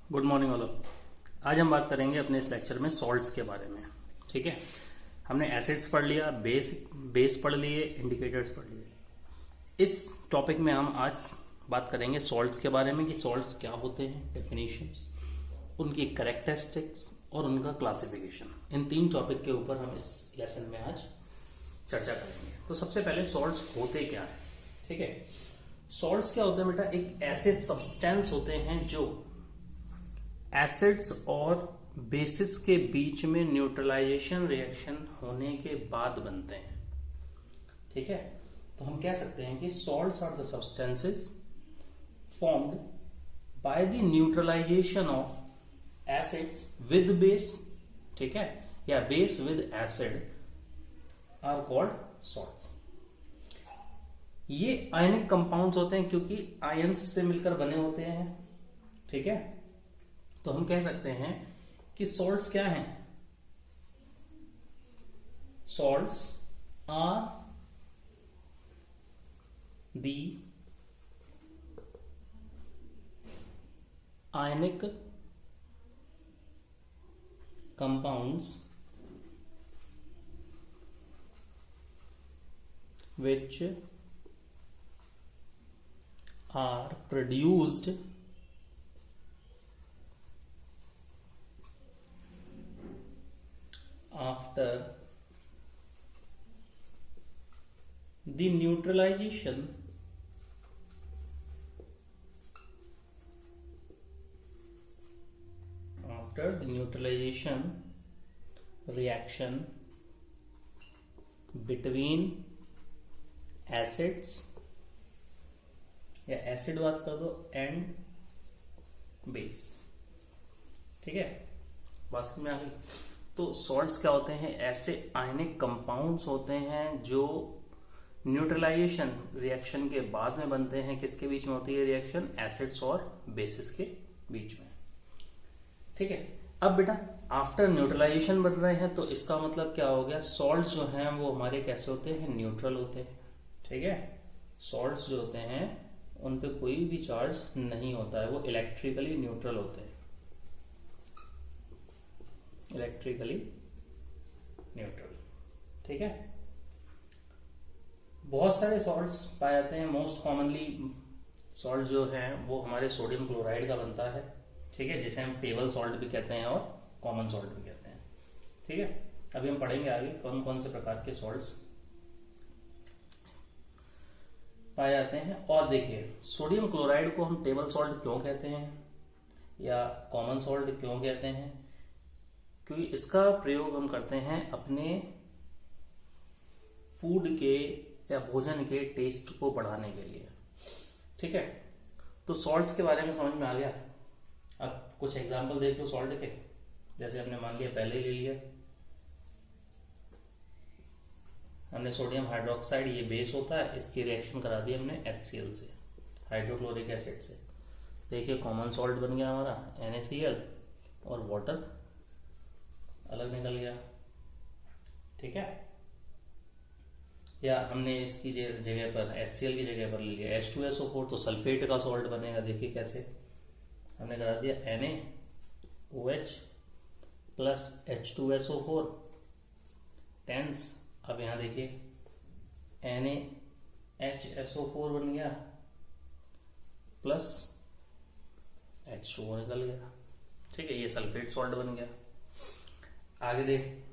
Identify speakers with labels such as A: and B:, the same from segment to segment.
A: Good morning all of. आज हम बात करेंगे अपने इस लेक्चर में सॉल्ट्स के बारे में। ठीक है, हमने एसिड्स पढ़ लिया, बेस पढ़ लिए, इंडिकेटर्स पढ़ लिए। इस टॉपिक में हम आज बात करेंगे सॉल्ट्स के बारे में कि सॉल्ट्स क्या होते हैं, डेफिनेशंस, उनकी कैरेक्टरिस्टिक्स और उनका क्लासिफिकेशन। इन तीन टॉपिक के ऊपर हम इस लेसन में आज चर्चा करेंगे। तो सबसे पहले सॉल्ट्स होते क्या है। ठीक है, सॉल्ट्स क्या होते हैं बेटा? एक ऐसे सब्सटेंस होते हैं जो एसिड्स और बेसिस के बीच में न्यूट्रलाइजेशन रिएक्शन होने के बाद बनते हैं। ठीक है, तो हम कह सकते हैं कि salts are the substances formed by the neutralization of acids with base, ठीक है, या base with acid are called salts. ये आयनिक कंपाउंड्स होते हैं क्योंकि आयंस से मिलकर बने होते हैं। ठीक है, तो हम कह सकते हैं कि सॉल्ट्स क्या हैं? Salts are the ionic compounds which are produced after the neutralization reaction between acids या एसिड बात कर दो एंड बेस। ठीक है, बात समझ में आ गई। तो सॉल्ट्स क्या होते हैं? ऐसे आयनिक कंपाउंड्स होते हैं जो न्यूट्रलाइजेशन रिएक्शन के बाद में बनते हैं। किसके बीच में होती है रिएक्शन? एसिड्स और बेसिस के बीच में। ठीक है, अब बेटा आफ्टर न्यूट्रलाइजेशन बन रहे हैं तो इसका मतलब क्या हो गया? सॉल्ट्स जो हैं वो हमारे कैसे होते हैं? न्यूट्रल होते हैं। ठीक है, सॉल्ट्स जो होते हैं उन पे कोई भी चार्ज नहीं होता है, वो इलेक्ट्रिकली न्यूट्रल होते हैं। Electrically neutral. ठीक है, बहुत सारे सॉल्ट्स पाए जाते हैं। मोस्ट कॉमनली सॉल्ट जो है वो हमारे सोडियम क्लोराइड का बनता है। ठीक है, जिसे हम टेबल सॉल्ट भी कहते हैं और कॉमन सॉल्ट भी कहते हैं। ठीक है, अभी हम पढ़ेंगे आगे कौन कौन से प्रकार के सॉल्ट्स पाए जाते हैं। और देखिए, सोडियम क्लोराइड को हम टेबल सॉल्ट क्यों कहते हैं या कॉमन सॉल्ट क्यों कहते हैं? क्योंकि इसका प्रयोग हम करते हैं अपने फूड के या भोजन के टेस्ट को बढ़ाने के लिए। ठीक है, तो सॉल्ट्स के बारे में समझ में आ गया। अब कुछ एग्जांपल देख लो सॉल्ट के। जैसे हमने मान लिया, पहले ले लिया हमने सोडियम हाइड्रोक्साइड, ये बेस होता है, इसकी रिएक्शन करा दी हमने HCl से, हाइड्रोक्लोरिक एसिड से। देखिए कॉमन सॉल्ट बन गया हमारा NaCl और वाटर अलग निकल गया। ठीक है, या हमने इसकी जगह पर HCl की जगह पर ले लिया H2SO4, तो सल्फेट का सॉल्ट बनेगा। देखिए कैसे हमने करा दिया NaOH प्लस H2SO4 टेंस। अब यहां देखिए NaHSO4 बन गया प्लस H2O निकल गया। ठीक है, ये सल्फेट सॉल्ट बन गया। आगे देख,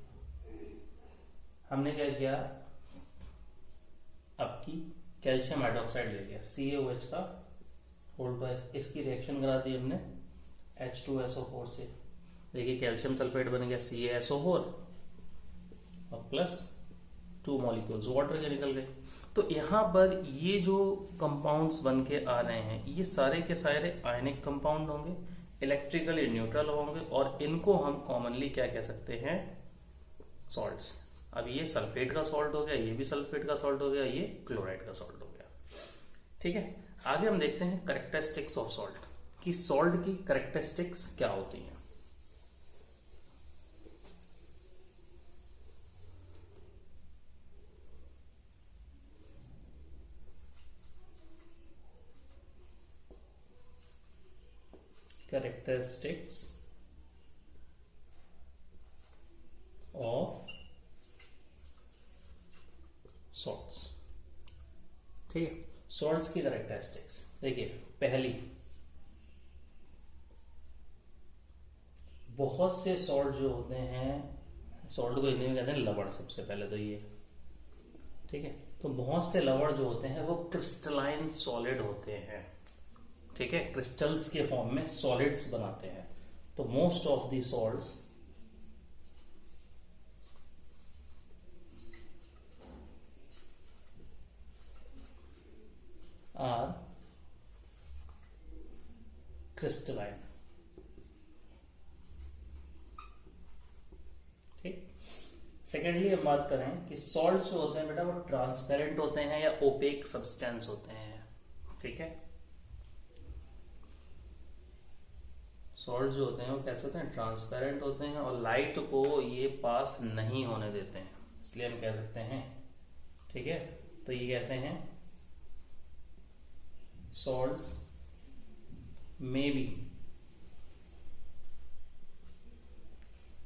A: हमने क्या किया, अब की कैल्शियम हाइड्रोक्साइड ले लिया CaOH का होल्ड पर, इसकी रिएक्शन करा दी हमने H2SO4 से। देखिए कैल्शियम सल्फेट बन गया CaSO4 और प्लस 2 मॉलिक्यूल्स वाटर के निकल गए। तो यहां पर ये जो कंपाउंड्स बन के आ रहे हैं ये सारे के सारे आयनिक कंपाउंड होंगे, इलेक्ट्रिकली न्यूट्रल होंगे और इनको हम कॉमनली क्या कह सकते हैं? सॉल्ट्स। अब ये सल्फेट का सॉल्ट हो गया, ये भी सल्फेट का सॉल्ट हो गया, ये क्लोराइड का सॉल्ट हो गया। ठीक है, आगे हम देखते हैं कैरेक्टरिस्टिक्स ऑफ सॉल्ट, कि सॉल्ट की कैरेक्टरिस्टिक्स क्या होती हैं। Characteristics of salts. ठीक है, सॉल्ट्स की कैरेक्टरिस्टिक्स देखिए, पहली, बहुत से सॉल्ट जो होते हैं, सॉल्ट को हिंदी में कहते हैं लवण, सबसे पहले तो ये, ठीक है। तो बहुत से लवण जो होते हैं वो क्रिस्टलाइन सॉलिड होते हैं, ठीक है, क्रिस्टल्स के फॉर्म में सॉलिड्स बनाते हैं। तो most of the salts are crystalline. ठीक। सेकेंडली हम बात करें कि सॉल्ट्स जो होते हैं बेटा वो ट्रांसपेरेंट होते हैं या ओपेक सब्सटेंस होते हैं, ठीक है। सॉल्ट जो होते हैं वो कैसे होते हैं, ट्रांसपेरेंट होते हैं और लाइट को ये पास नहीं होने देते हैं, इसलिए हम कह सकते हैं, ठीक है। तो ये कैसे हैं, सॉल्ट्स में बी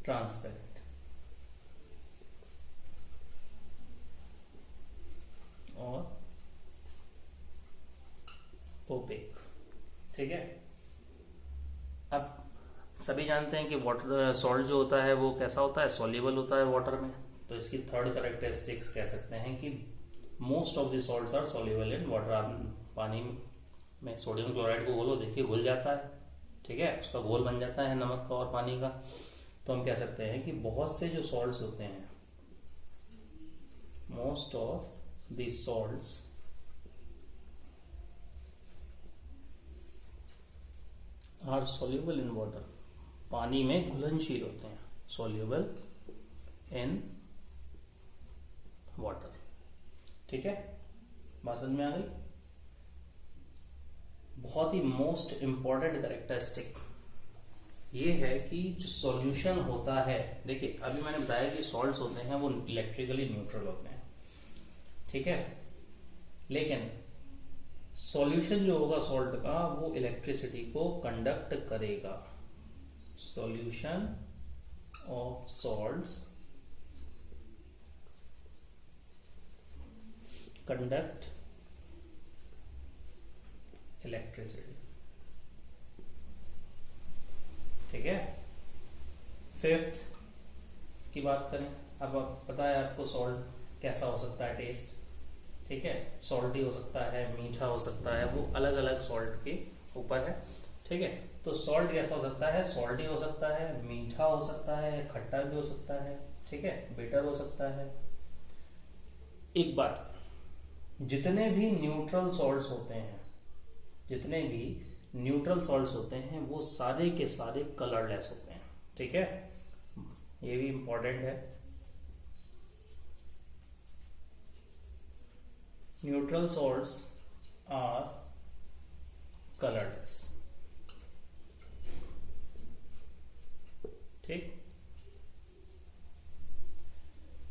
A: ट्रांसपेरेंट और ओपेक, ठीक है। अब सभी जानते हैं कि वाटर सॉल्ट जो होता है वो कैसा होता है, सॉल्युबल होता है वाटर में। तो इसकी थर्ड कैरेक्टरिस्टिक्स कह सकते हैं कि most of the salts are soluble in water. आप पानी में सोडियम क्लोराइड को घोलो, देखिए घुल जाता है, ठीक है, उसका घोल बन जाता है नमक का और पानी का। तो हम कह सकते हैं कि बहुत से जो सॉल्ट्स होते हैं, most of the salts are soluble in water, पानी में घुलनशील होते हैं, सॉल्युबल इन वाटर, ठीक है। बात समझ में आ गई। बहुत ही मोस्ट इंपॉर्टेंट कैरेक्टरिस्टिक ये है कि जो सॉल्यूशन होता है, देखिए अभी मैंने बताया कि सॉल्ट्स होते हैं वो इलेक्ट्रिकली न्यूट्रल होते हैं, ठीक है, लेकिन सॉल्यूशन जो होगा सॉल्ट का वो इलेक्ट्रिसिटी को कंडक्ट करेगा। Solution of salts conduct electricity, ठीक है। फिफ्थ की बात करें, अब पता है आपको सॉल्ट कैसा हो सकता है टेस्ट, ठीक है, सॉल्टी हो सकता है, मीठा हो सकता है, वो अलग अलग सॉल्ट के ऊपर है, ठीक है। तो सॉल्ट कैसा हो सकता है, सॉल्टी हो सकता है, मीठा हो सकता है, खट्टा भी हो सकता है, ठीक है, बिटर हो सकता है। एक बात, जितने भी न्यूट्रल सॉल्ट्स होते हैं, जितने भी न्यूट्रल सॉल्ट्स होते हैं वो सारे के सारे कलरलेस होते हैं, ठीक है, ये भी इंपॉर्टेंट है। न्यूट्रल सॉल्ट्स आर कलरलेस, ठीक।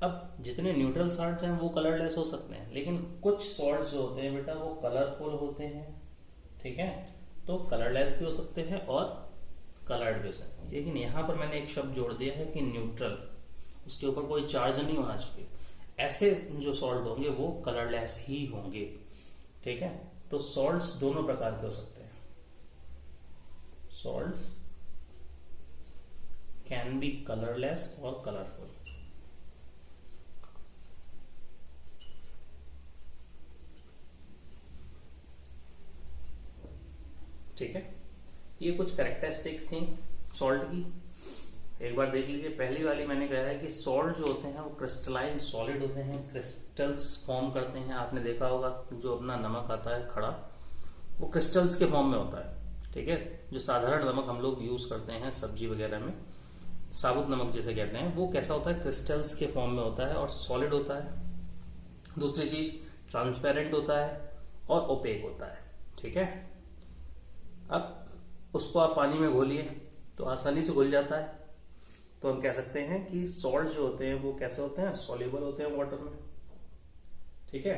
A: अब जितने न्यूट्रल सॉल्ट्स हैं वो कलरलेस हो सकते हैं, लेकिन कुछ सॉल्ट्स जो होते हैं बेटा वो कलरफुल होते हैं, ठीक है। तो कलरलेस भी हो सकते हैं और कलर्ड भी हो सकते हैं, लेकिन यहां पर मैंने एक शब्द जोड़ दिया है कि न्यूट्रल, उसके ऊपर कोई चार्ज नहीं होना चाहिए। ऐसे जो सॉल्ट होंगे वो कलरलेस ही होंगे, ठीक है। तो सॉल्ट्स दोनों प्रकार के हो सकते हैं, सॉल्ट्स कैन बी कलरलेस और कलरफुल, ठीक है। ये कुछ कैरेक्टरिस्टिक्स थी सॉल्ट की, एक बार देख लीजिए। पहली वाली मैंने कहा है कि सॉल्ट जो होते हैं वो क्रिस्टलाइन सॉलिड होते हैं, क्रिस्टल्स फॉर्म करते हैं। आपने देखा होगा जो अपना नमक आता है खड़ा, वो क्रिस्टल्स के फॉर्म में होता है, ठीक है। जो साधारण नमक हम लोग यूज करते हैं सब्जी वगैरह में, साबुत नमक जैसे कहते हैं, वो कैसा होता है, क्रिस्टल्स के फॉर्म में होता है और सॉलिड होता है। दूसरी चीज, ट्रांसपेरेंट होता है और ओपेक होता है, ठीक है। अब उसको आप पानी में घोलिए तो आसानी से घुल जाता है। तो हम कह सकते हैं कि सॉल्ट जो होते हैं वो कैसे होते हैं, सॉल्युबल होते हैं वाटर में, ठीक है।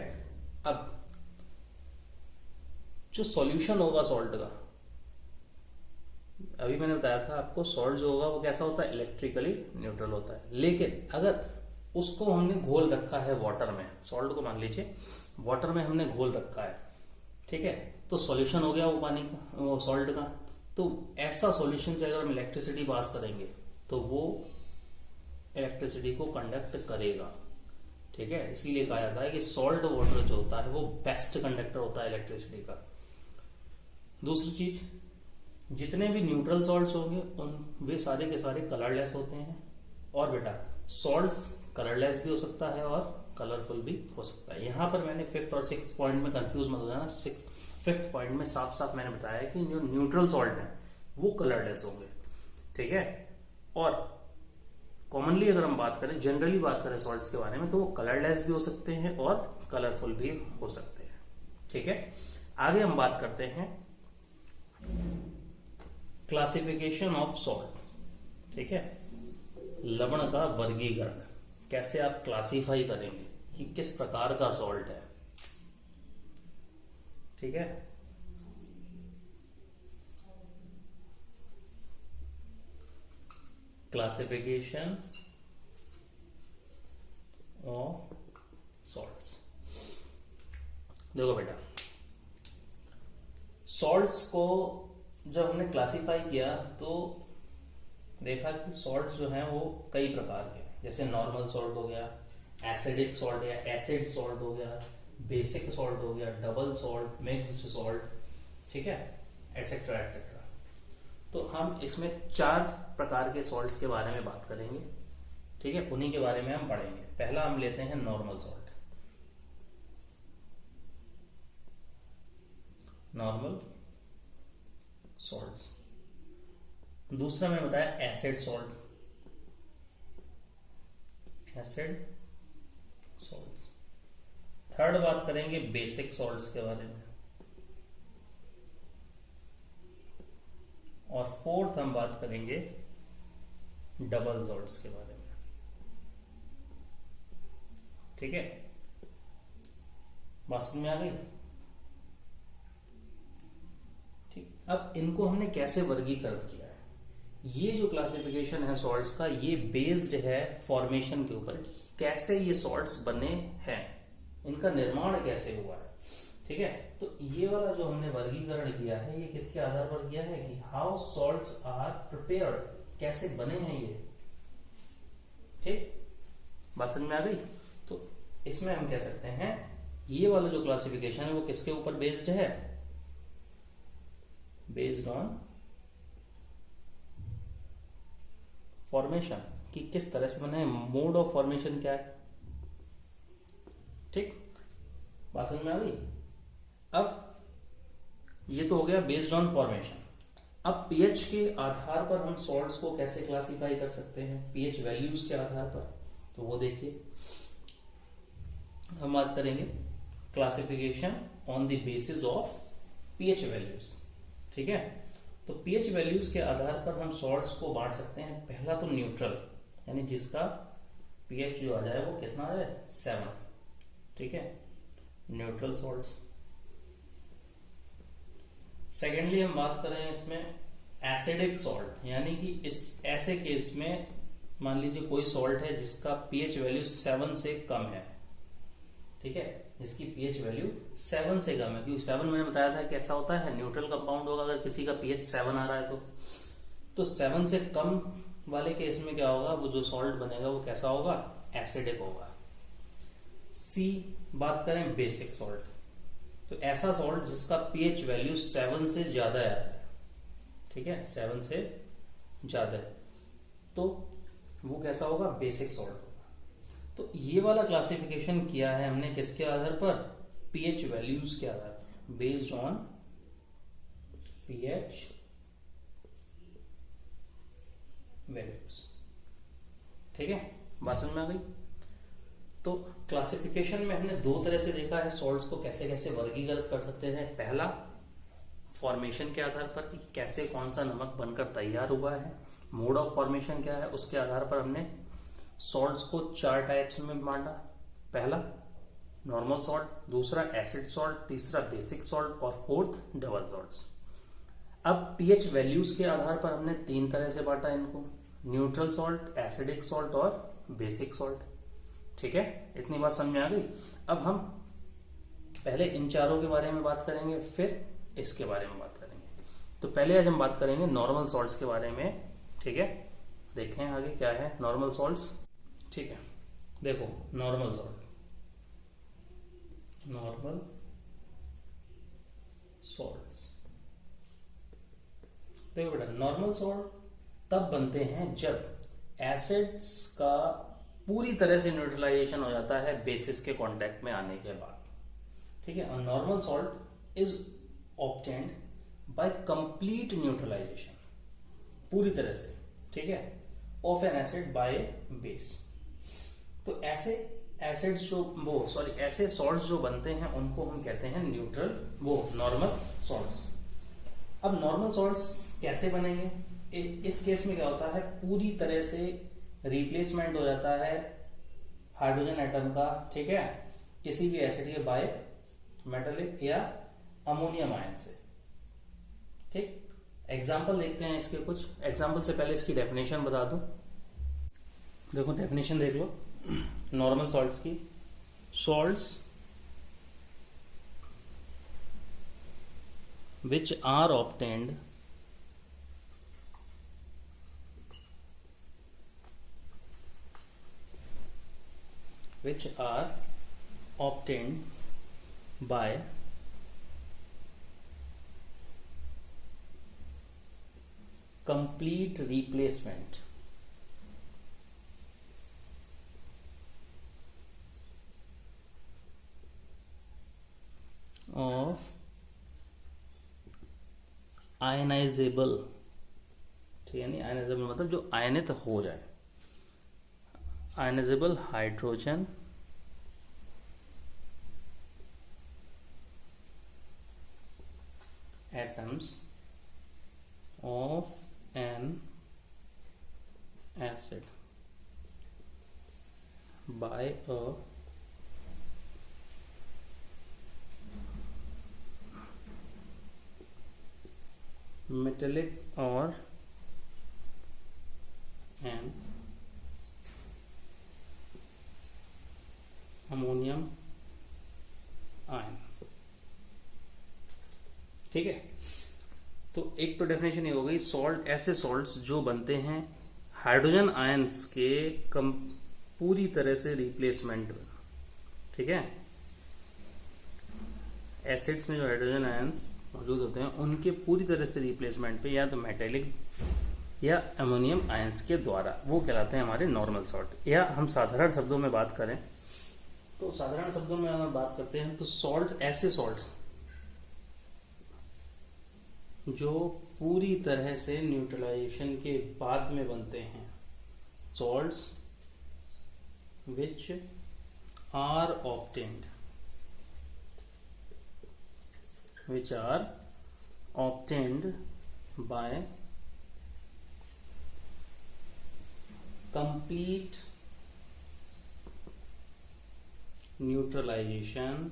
A: अब जो सॉल्यूशन होगा सॉल्ट का, अभी मैंने बताया था आपको सॉल्ट जो होगा वो कैसा होता है, इलेक्ट्रिकली न्यूट्रल होता है। लेकिन अगर उसको हमने घोल रखा है वाटर में, सॉल्ट को मान लीजिए वाटर में हमने घोल रखा है, ठीक है, तो सॉल्यूशन हो गया वो पानी का, वो सॉल्ट का। तो ऐसा सॉल्यूशन से अगर हम इलेक्ट्रिसिटी पास करेंगे तो वो इलेक्ट्रिसिटी को कंडक्ट करेगा, ठीक है। इसीलिए कहा जाता है कि सॉल्ट वाटर जो होता है वो बेस्ट कंडक्टर होता है इलेक्ट्रिसिटी का। दूसरी चीज, जितने भी न्यूट्रल सॉल्ट्स होंगे उन वे सारे के सारे कलरलेस होते हैं। और बेटा सॉल्ट्स कलरलेस भी हो सकता है और कलरफुल भी हो सकता है। यहां पर मैंने 5th और 6th पॉइंट में कंफ्यूज मत हो जाना। 5th पॉइंट में साफ साफ मैंने बताया कि जो न्यूट्रल सॉल्ट है वो कलरलेस होंगे, ठीक है। और कॉमनली अगर हम बात करें, जनरली बात करें सॉल्ट्स के बारे में, तो वो कलरलेस भी हो सकते हैं और कलरफुल भी हो सकते हैं, ठीक है। आगे हम बात करते हैं क्लासिफिकेशन ऑफ सॉल्ट, ठीक है। लवण का वर्गीकरण, कैसे आप क्लासिफाई करेंगे कि किस प्रकार का सॉल्ट है, ठीक है। Classification of salts. देखो बेटा, सॉल्ट्स को जब हमने क्लासिफाई किया तो देखा कि सॉल्ट्स जो हैं वो कई प्रकार के, जैसे नॉर्मल सॉल्ट हो गया, एसिडिक सॉल्ट या एसिड सॉल्ट हो गया, बेसिक सॉल्ट हो गया, डबल सॉल्ट, मिक्स्ड सॉल्ट, ठीक है, एटसेट्रा एटसेट्रा। तो हम इसमें 4 प्रकार के सॉल्ट्स के बारे में बात करेंगे, ठीक है, उन्हीं के बारे में हम पढ़ेंगे। पहला हम लेते हैं नॉर्मल सॉल्ट, नॉर्मल सॉल्ट्स। दूसरा मैंने बताया acid salt, acid salts. Third बात करेंगे बेसिक सॉल्ट्स के बारे में, और फोर्थ हम बात करेंगे डबल सॉल्ट्स के बारे में, ठीक है। बात समझ में आ गई? ठीक, अब इनको हमने कैसे वर्गीकृत किया है? ये जो क्लासिफिकेशन है सॉल्ट्स का, ये बेस्ड है फॉर्मेशन के ऊपर, कैसे ये सॉल्ट्स बने हैं, इनका निर्माण कैसे हुआ है, ठीक है। तो ये वाला जो हमने वर्गीकरण किया है ये किसके आधार पर किया है कि हाउ सॉल्ट्स आर प्रिपेयर्ड, कैसे बने हैं ये, ठीक, बात समझ में आ गई। तो इसमें हम कह सकते हैं ये वाला जो क्लासिफिकेशन है वो किसके ऊपर बेस्ड है, बेस्ड ऑन फॉर्मेशन, कि किस तरह से बने, मोड ऑफ फॉर्मेशन क्या है, ठीक, बात समझ में आ गई। अब ये तो हो गया बेस्ड ऑन फॉर्मेशन। अब पीएच के आधार पर हम सॉल्ट्स को कैसे क्लासिफाई कर सकते हैं, पीएच वैल्यूज के आधार पर, तो वो देखिए हम बात करेंगे classification on the basis of pH values, ठीक है। तो पीएच वैल्यूज के आधार पर हम सॉल्ट्स को बांट सकते हैं। पहला तो न्यूट्रल, यानी जिसका पीएच जो आ जाए वो कितना आ जाए 7, ठीक है, न्यूट्रल सॉल्ट्स। सेकेंडली हम बात करें इसमें एसिडिक सॉल्ट, यानी कि इस ऐसे केस में मान लीजिए कोई सॉल्ट है जिसका पीएच वैल्यू 7 से कम है, ठीक है, जिसकी पीएच वैल्यू 7 से कम है, क्योंकि 7 मैंने बताया था कैसा होता है, न्यूट्रल कंपाउंड होगा। अगर किसी का पीएच 7 आ रहा है तो 7 से कम वाले केस में क्या होगा, वो जो सॉल्ट बनेगा वो कैसा होगा, एसिडिक होगा। सी बात करें बेसिक सॉल्ट, तो ऐसा सॉल्ट जिसका पीएच वैल्यू 7 से ज्यादा है, ठीक है, 7 से ज्यादा है, तो वो कैसा होगा, बेसिक सॉल्ट होगा। तो ये वाला क्लासिफिकेशन किया है हमने किसके आधार पर, पीएच वैल्यूज के आधार पर, बेस्ड ऑन पीएच वैल्यूज, ठीक है, बात समझ में आ गई। तो क्लासिफिकेशन में हमने 2 तरह से देखा है सॉल्ट्स को कैसे कैसे वर्गीकृत कर सकते हैं। पहला फॉर्मेशन के आधार पर कि कैसे कौन सा नमक बनकर तैयार हुआ है, मोड ऑफ फॉर्मेशन क्या है, उसके आधार पर हमने सॉल्ट्स को 4 टाइप्स में बांटा। पहला नॉर्मल सॉल्ट, दूसरा एसिड सॉल्ट, तीसरा बेसिक सॉल्ट और फोर्थ डबल सॉल्ट्स। अब पीएच वैल्यूज के आधार पर हमने 3 तरह से बांटा इनको, न्यूट्रल सॉल्ट, एसिडिक सॉल्ट और बेसिक सॉल्ट। ठीक है, इतनी बात समझ में आ गई। अब हम पहले इन चारों के बारे में बात करेंगे, फिर इसके बारे में बात करेंगे। तो पहले आज हम बात करेंगे नॉर्मल सॉल्ट्स के बारे में। ठीक है, देखें आगे क्या है नॉर्मल सॉल्ट्स। ठीक है, देखो नॉर्मल सॉल्ट, नॉर्मल सॉल्ट्स, देखो बेटा नॉर्मल सॉल्ट तब बनते हैं जब एसिड्स का पूरी तरह से न्यूट्रलाइजेशन हो जाता है बेसिस के कांटेक्ट में आने के बाद। ठीक है, normal salt is obtained by complete neutralization, पूरी तरह से, ठीक है, of an acid by base. तो ऐसे एसिड्स जो ऐसे सॉल्ट्स जो बनते हैं उनको हम कहते हैं नॉर्मल सॉल्ट्स। अब नॉर्मल सॉल्ट्स कैसे बनेंगे? इस केस में क्या होता है, पूरी तरह से रिप्लेसमेंट हो जाता है हाइड्रोजन एटम का, ठीक है, किसी भी एसिड के बाय मेटालिक या अमोनियम आयन से। ठीक, एग्जाम्पल देखते हैं इसके। कुछ एग्जाम्पल से पहले इसकी डेफिनेशन बता दूं। देखो डेफिनेशन देख लो नॉर्मल सॉल्ट्स की। Salts which are obtained by complete replacement of ionizable, ठीक है, नहीं आयनाइजेबल मतलब जो आयनित हो जाए, ionizable hydrogen atoms of an acid by a metallic or an ammonium ion। ठीक है, तो एक तो डेफिनेशन ये हो गई सॉल्ट, ऐसे सॉल्ट्स जो बनते हैं हाइड्रोजन आयंस के पूरी तरह से रिप्लेसमेंट में। ठीक है, एसिड्स में जो हाइड्रोजन आयंस मौजूद होते हैं उनके पूरी तरह से रिप्लेसमेंट पे या तो मेटेलिक या अमोनियम आयंस के द्वारा, वो कहलाते हैं हमारे नॉर्मल सॉल्ट। या हम साधारण शब्दों में बात करें तो साधारण शब्दों में अगर बात करते हैं तो सॉल्ट्स ऐसे सॉल्ट्स जो पूरी तरह से न्यूट्रलाइजेशन के बाद में बनते हैं, salts which are obtained by complete neutralization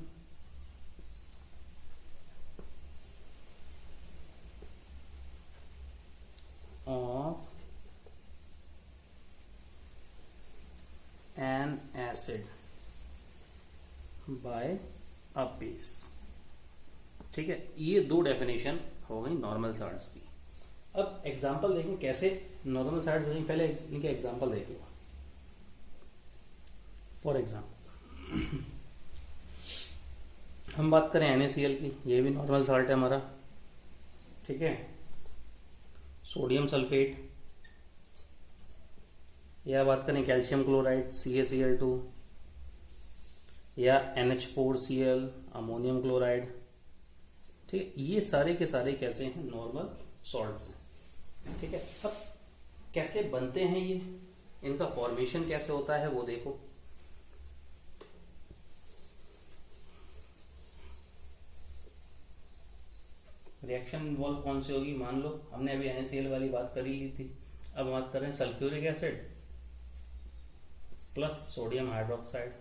A: of an acid by a base। ठीक है, ये दो डेफिनेशन हो गई नॉर्मल सॉल्ट्स की। अब एग्जांपल देखें कैसे नॉर्मल सॉल्ट्स बनेंगे, पहले इनके एग्जांपल देख लो। फॉर एग्जांपल हम बात करें NaCl की, ये भी नॉर्मल सॉल्ट है हमारा। ठीक है, सोडियम सल्फेट, या बात करें कैल्शियम क्लोराइड CaCl2, या NH4Cl अमोनियम क्लोराइड। ठीक है, ये सारे के सारे कैसे हैं, नॉर्मल सॉल्ट्स हैं। ठीक है, अब कैसे बनते हैं ये, इनका फॉर्मेशन कैसे होता है वो देखो। रिएक्शन इन्वॉल्व कौन सी होगी, मान लो हमने अभी NaCl वाली बात कर ही ली थी, अब बात करें sulphuric acid plus sodium hydroxide,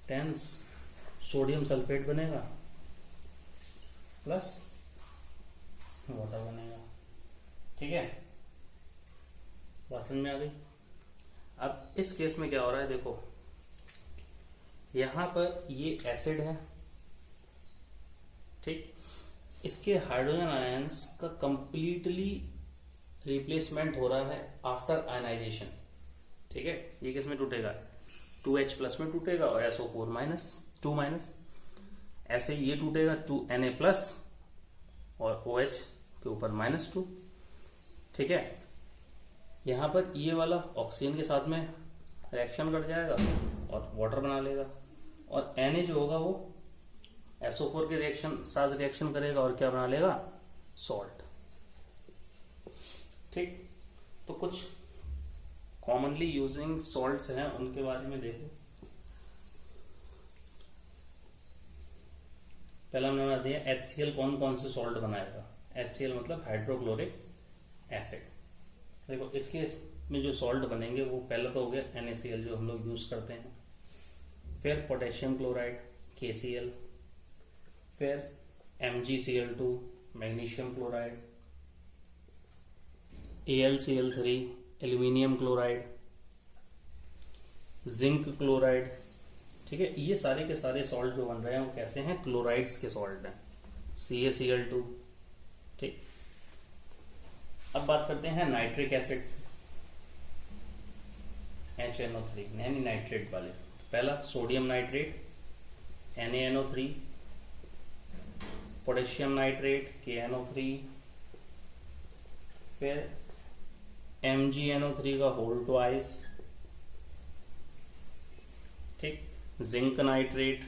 A: टेंस सोडियम सल्फेट बनेगा प्लस वाटर बनेगा। ठीक है, बात समझ में आ गई। अब इस केस में क्या हो रहा है, देखो यहां पर ये एसिड है, ठीक, इसके हाइड्रोजन आयंस का कंप्लीटली रिप्लेसमेंट हो रहा है आफ्टर आयनाइजेशन। ठीक है, ये किस में टूटेगा, 2H प्लस में टूटेगा और SO4 माइनस 2 माइनस, ऐसे ये टूटेगा 2Na प्लस और OH के ऊपर -2। ठीक है, यहां पर ये वाला ऑक्सीजन के साथ में रिएक्शन कर जाएगा और वाटर बना लेगा, और Na जो होगा वो SO4 के साथ रिएक्शन करेगा और क्या बना लेगा, सॉल्ट। ठीक, तो कुछ कॉमनली यूजिंग सॉल्ट्स हैं, उनके बारे में देखो। पहला हमने बना दिया HCl कौन कौन से सॉल्ट बनाएगा। HCl मतलब हाइड्रोक्लोरिक एसिड। देखो इसके में जो सॉल्ट बनेंगे वो पहला तो हो गया NaCl जो हम लोग यूज करते हैं, फिर पोटेशियम क्लोराइड KCl, फिर MgCl2 magnesium chloride, AlCl3 aluminium chloride, zinc chloride. ठीक है, ये सारे के सारे सॉल्ट जो बन रहे हैं वो कैसे हैं, क्लोराइड्स के सॉल्ट हैं, CaCl2। ठीक, अब बात करते हैं नाइट्रिक एसिड से, HNO3 यानी नाइट्रेट वाले। पहला sodium nitrate NaNO3, potassium nitrate KNO3, फिर MgNO3 का होल ट्वाइस। ठीक, जिंक नाइट्रेट।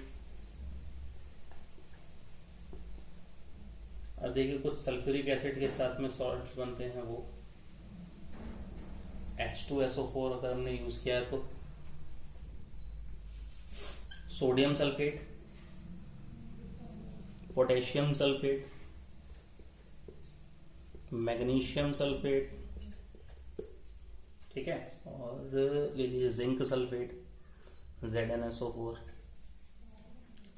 A: और देखिए कुछ सल्फ्यूरिक एसिड के साथ में सॉल्ट बनते हैं, वो H2SO4 अगर हमने यूज किया है तो sodium sulphate, potassium sulphate, magnesium sulphate. ठीक है, और ले लीजिए जिंक सल्फेट ZnSO4।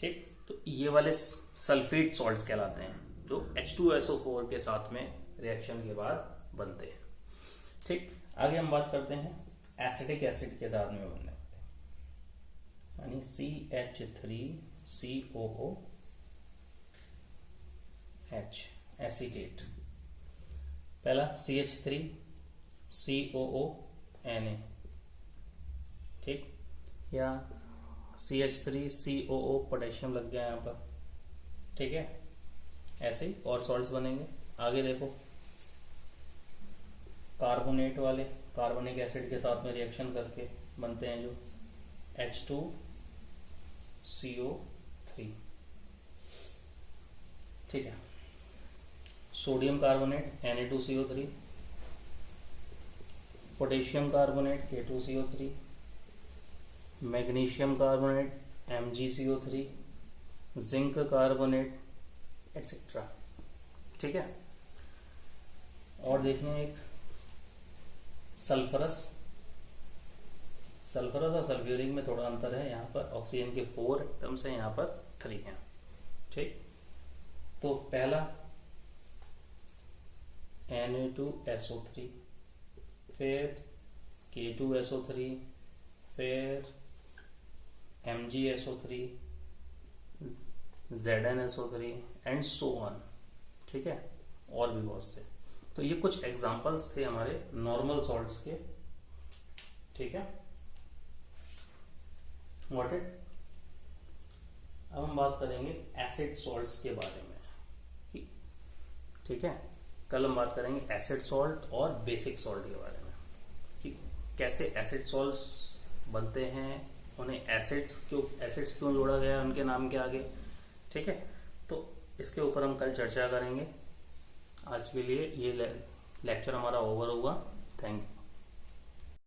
A: ठीक, तो ये वाले सल्फेट सॉल्ट्स कहलाते हैं जो H2SO4 के साथ में रिएक्शन के बाद बनते हैं। ठीक, आगे हम बात करते हैं एसिटिक एसिड के साथ में बनने वाले, यानी CH3COOH एसीटेट। पहला CH3COONA, ठीक, या CH3COO पोटेशियम लग गया यहाँ पर। ठीक है, ऐसे ही और सॉल्ट्स बनेंगे। आगे देखो कार्बोनेट वाले, कार्बोनिक एसिड के साथ में रिएक्शन करके बनते हैं जो H2CO3। ठीक है, sodium carbonate Na2CO3, potassium carbonate K2CO3, magnesium carbonate MgCO3, zinc carbonate etcetera. ठीक है, और देखना एक सल्फरस और सल्फ्यूरिक में थोड़ा अंतर है। यहाँ पर ऑक्सीजन के 4 एटम्स हैं, यहाँ पर 3 हैं। ठीक, तो पहला Na2SO3, फिर K2SO3, फिर MgSO3, ZnSO3 and so on. ठीक है, और भी बहुत से। तो ये कुछ एग्जांपल्स थे हमारे नॉर्मल सॉल्ट्स के। ठीक है, व्हाट इट। अब हम बात करेंगे एसिड सॉल्ट्स के बारे में। ठीक है, कल हम बात करेंगे एसिड सॉल्ट और बेसिक सॉल्ट के बारे में कि कैसे एसिड सॉल्ट्स बनते हैं, उन्हें एसिड्स क्यों जोड़ा गया है उनके नाम के आगे। ठीक है, तो इसके ऊपर हम कल चर्चा करेंगे। आज के लिए ये लेक्चर हमारा ओवर होगा। Thank you.